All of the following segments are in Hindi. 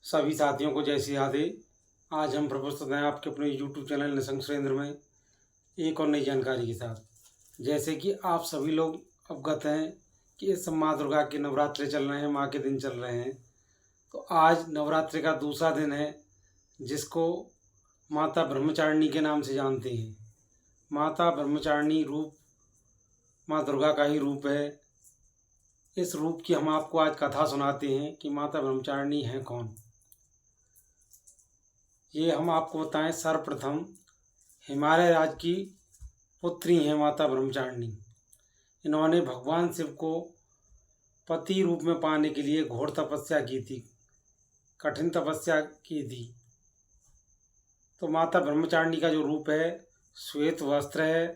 सभी साथियों को जय श्री राधे। आज हम प्रस्तुत हैं आपके अपने YouTube चैनल निसंग सुरेंद्र में एक और नई जानकारी के साथ। जैसे कि आप सभी लोग अवगत हैं कि इस माँ दुर्गा के नवरात्रे चल रहे हैं, माँ के दिन चल रहे हैं। तो आज नवरात्रि का दूसरा दिन है, जिसको माता ब्रह्मचारिणी के नाम से जानते हैं। माता ब्रह्मचारिणी रूप माँ दुर्गा का ही रूप है। इस रूप की हम आपको आज कथा सुनाते हैं कि माता ब्रह्मचारिणी हैं कौन। ये हम आपको बताएं, सर्वप्रथम हिमालय राज्य की पुत्री हैं माता ब्रह्मचारिणी। इन्होंने भगवान शिव को पति रूप में पाने के लिए घोर तपस्या की थी, कठिन तपस्या की थी। तो माता ब्रह्मचारिणी का जो रूप है, श्वेत वस्त्र है,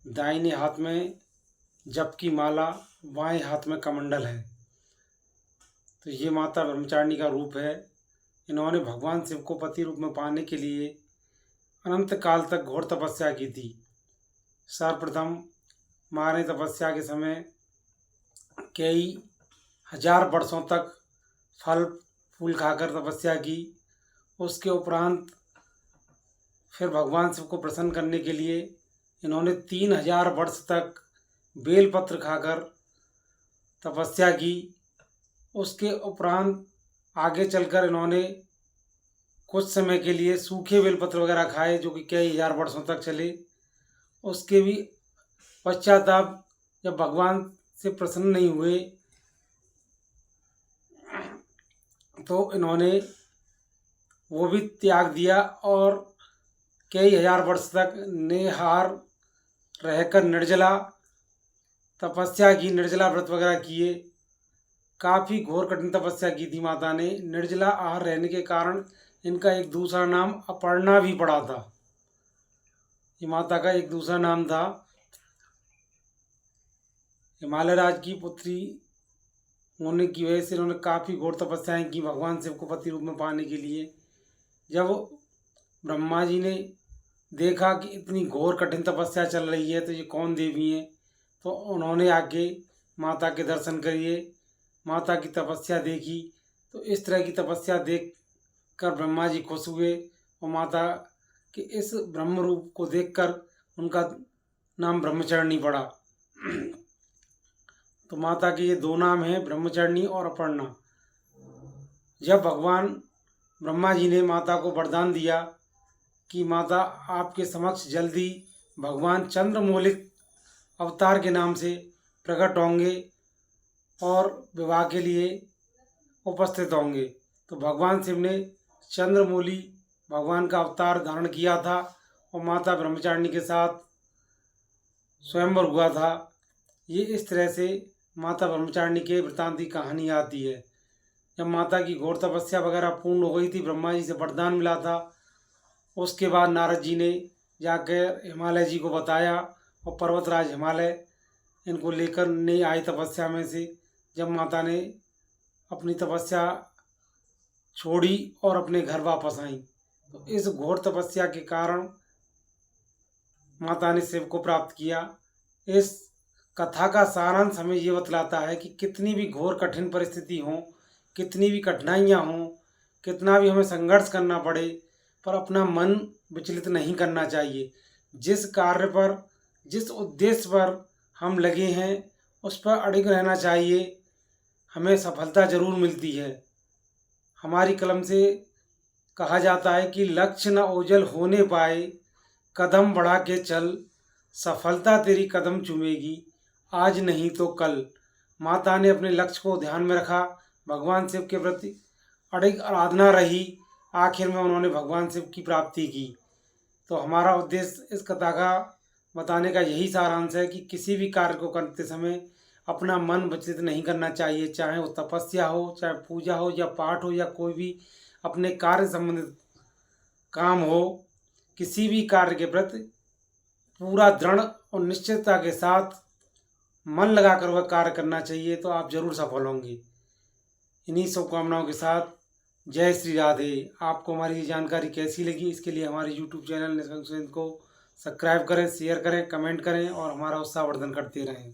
दाहिने हाथ में जप की माला, बाएं हाथ में कमंडल है। तो ये माता ब्रह्मचारिणी का रूप है। इन्होंने भगवान शिव को पति रूप में पाने के लिए अनंत काल तक घोर तपस्या की थी। सर्वप्रथम माँ तपस्या के समय कई हजार वर्षों तक फल फूल खाकर तपस्या की। उसके उपरांत फिर भगवान शिव को प्रसन्न करने के लिए इन्होंने 3000 वर्ष तक बेलपत्र खाकर तपस्या की। उसके उपरांत आगे चलकर इन्होंने कुछ समय के लिए सूखे बेलपत्र वगैरह खाए, जो कि कई हजार वर्षों तक चले। उसके भी पश्चाताप जब भगवान से प्रसन्न नहीं हुए तो इन्होंने वो भी त्याग दिया और कई हजार वर्ष तक निहार रहकर निर्जला तपस्या की, निर्जला व्रत वगैरह किए। काफ़ी घोर कठिन तपस्या की थी माता ने। निर्जला आहार रहने के कारण इनका एक दूसरा नाम अपर्णा भी पड़ा था। ये माता का एक दूसरा नाम था। हिमालय राज्य की पुत्री होने की वजह से इन्होंने काफ़ी घोर तपस्याएं की भगवान शिव को पति रूप में पाने के लिए। जब ब्रह्मा जी ने देखा कि इतनी घोर कठिन तपस्या चल रही है तो ये कौन देवी हैं, तो उन्होंने आके माता के दर्शन करिए, माता की तपस्या देखी। तो इस तरह की तपस्या देख कर ब्रह्मा जी खुश हुए और माता के इस ब्रह्म रूप को देखकर उनका नाम ब्रह्मचारिणी पड़ा। तो माता के ये दो नाम हैं, ब्रह्मचारिणी और अपर्णा। जब भगवान ब्रह्मा जी ने माता को वरदान दिया कि माता आपके समक्ष जल्दी भगवान चंद्रमौलिक अवतार के नाम से प्रकट होंगे और विवाह के लिए उपस्थित होंगे, तो भगवान शिव ने चंद्रमौली भगवान का अवतार धारण किया था और माता ब्रह्मचारिणी के साथ स्वयंवर हुआ था। ये इस तरह से माता ब्रह्मचारिणी के वृतांत की कहानी आती है। जब माता की घोर तपस्या वगैरह पूर्ण हो गई थी, ब्रह्मा जी से वरदान मिला था, उसके बाद नारद जी ने जाकर हिमालय जी को बताया और पर्वतराज हिमालय इनको लेकर नहीं आए तपस्या में से। जब माता ने अपनी तपस्या छोड़ी और अपने घर वापस आई, तो इस घोर तपस्या के कारण माता ने शिव को प्राप्त किया। इस कथा का सारांश हमें ये बतलाता है कि कितनी भी घोर कठिन परिस्थिति हो, कितनी भी कठिनाइयाँ हों, कितना भी हमें संघर्ष करना पड़े, पर अपना मन विचलित नहीं करना चाहिए। जिस कार्य पर, जिस उद्देश्य पर हम लगे हैं, उस पर अड़िग रहना चाहिए। हमें सफलता जरूर मिलती है। हमारी कलम से कहा जाता है कि लक्ष्य न ओझल होने पाए, कदम बढ़ा के चल, सफलता तेरी कदम चूमेगी, आज नहीं तो कल। माता ने अपने लक्ष्य को ध्यान में रखा, भगवान शिव के प्रति अड़िग आराधना रही, आखिर में उन्होंने भगवान शिव की प्राप्ति की। तो हमारा उद्देश्य इस कथा का बताने का यही सारांश है कि किसी भी कार्य को करते समय अपना मन विचलित नहीं करना चाहिए। चाहे वो तपस्या हो, चाहे पूजा हो या पाठ हो या कोई भी अपने कार्य संबंधित काम हो, किसी भी कार्य के प्रति पूरा दृढ़ और निश्चितता के साथ मन लगाकर वह कार्य करना चाहिए, तो आप जरूर सफल होंगे। इन्हीं शुभकामनाओं के साथ जय श्री राधे। आपको हमारी ये जानकारी कैसी लगी, इसके लिए हमारे YouTube चैनल निसंग सुरेंद्र को सब्सक्राइब करें, शेयर करें, कमेंट करें और हमारा उत्साहवर्धन करते रहें।